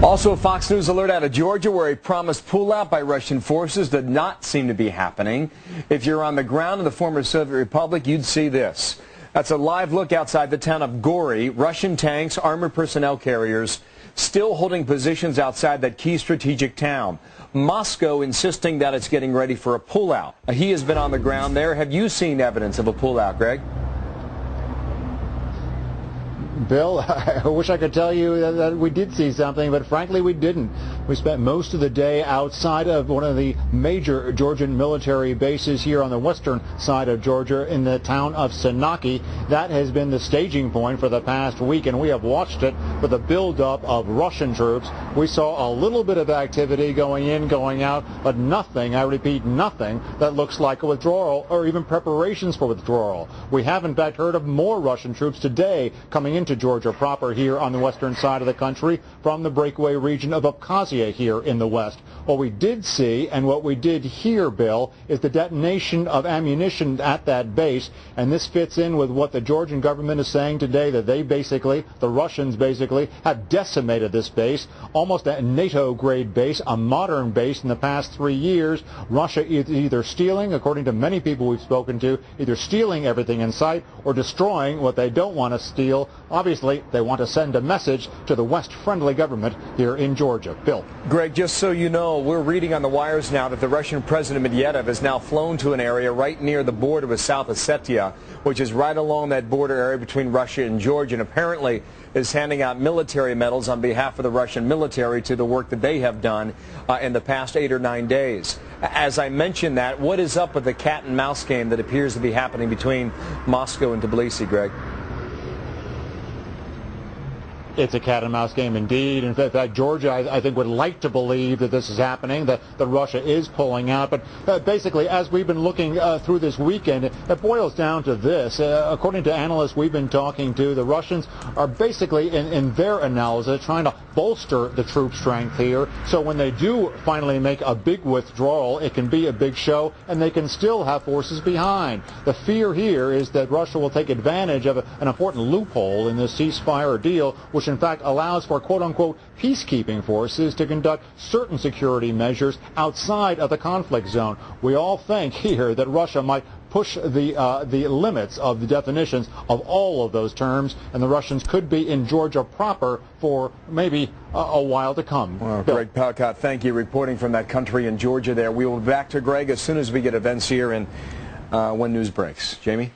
Also, a Fox News alert out of Georgia where a promised pullout by Russian forces did not seem to be happening. If you're on the ground in the former Soviet Republic, you'd see this. That's a live look outside the town of Gori. Russian tanks, armored personnel carriers, still holding positions outside that key strategic town. Moscow insisting that it's getting ready for a pullout. He has been on the ground there. Have you seen evidence of a pullout, Greg? Bill, I wish I could tell you that we did see something, but frankly we didn't. We spent most of the day outside of one of the major Georgian military bases here on the western side of Georgia in the town of Senaki. That has been the staging point for the past week, and we have watched it with a buildup of Russian troops. We saw a little bit of activity going in, going out, but nothing, I repeat, nothing that looks like a withdrawal or even preparations for withdrawal. We have in fact heard of more Russian troops today coming into Georgia proper here on the western side of the country from the breakaway region of Abkhazia here in the west. What we did see and what we did hear, Bill, is the detonation of ammunition at that base, and this fits in with what the Georgian government is saying today, that they basically, the Russians basically, have decimated this base, almost a NATO-grade base, a modern base in the past 3 years. Russia is either stealing, according to many people we've spoken to, either stealing everything in sight or destroying what they don't want to steal. Obviously, they want to send a message to the West-friendly government here in Georgia. Bill. Greg, just so you know, we're reading on the wires now that the Russian President Medvedev has now flown to an area right near the border with South Ossetia, which is right along that border area between Russia and Georgia, and apparently is handing out military medals on behalf of the Russian military to the work that they have done in the past 8 or 9 days. As I mentioned that, what is up with the cat and mouse game that appears to be happening between Moscow and Tbilisi, Greg? It's a cat and mouse game indeed. In fact, Georgia, I think, would like to believe that this is happening, that Russia is pulling out. But basically, as we've been looking through this weekend, it boils down to this. According to analysts we've been talking to, the Russians are basically, in their analysis, trying to bolster the troop strength here. So when they do finally make a big withdrawal, it can be a big show, and they can still have forces behind. The fear here is that Russia will take advantage of an important loophole in this ceasefire deal, which in fact allows for quote-unquote peacekeeping forces to conduct certain security measures outside of the conflict zone. We all think here that Russia might push the limits of the definitions of all of those terms, and the Russians could be in Georgia proper for maybe a while to come. Well, Greg Palkot, thank you, reporting from that country in Georgia there. We will be back to Greg as soon as we get events here and when news breaks. Jamie?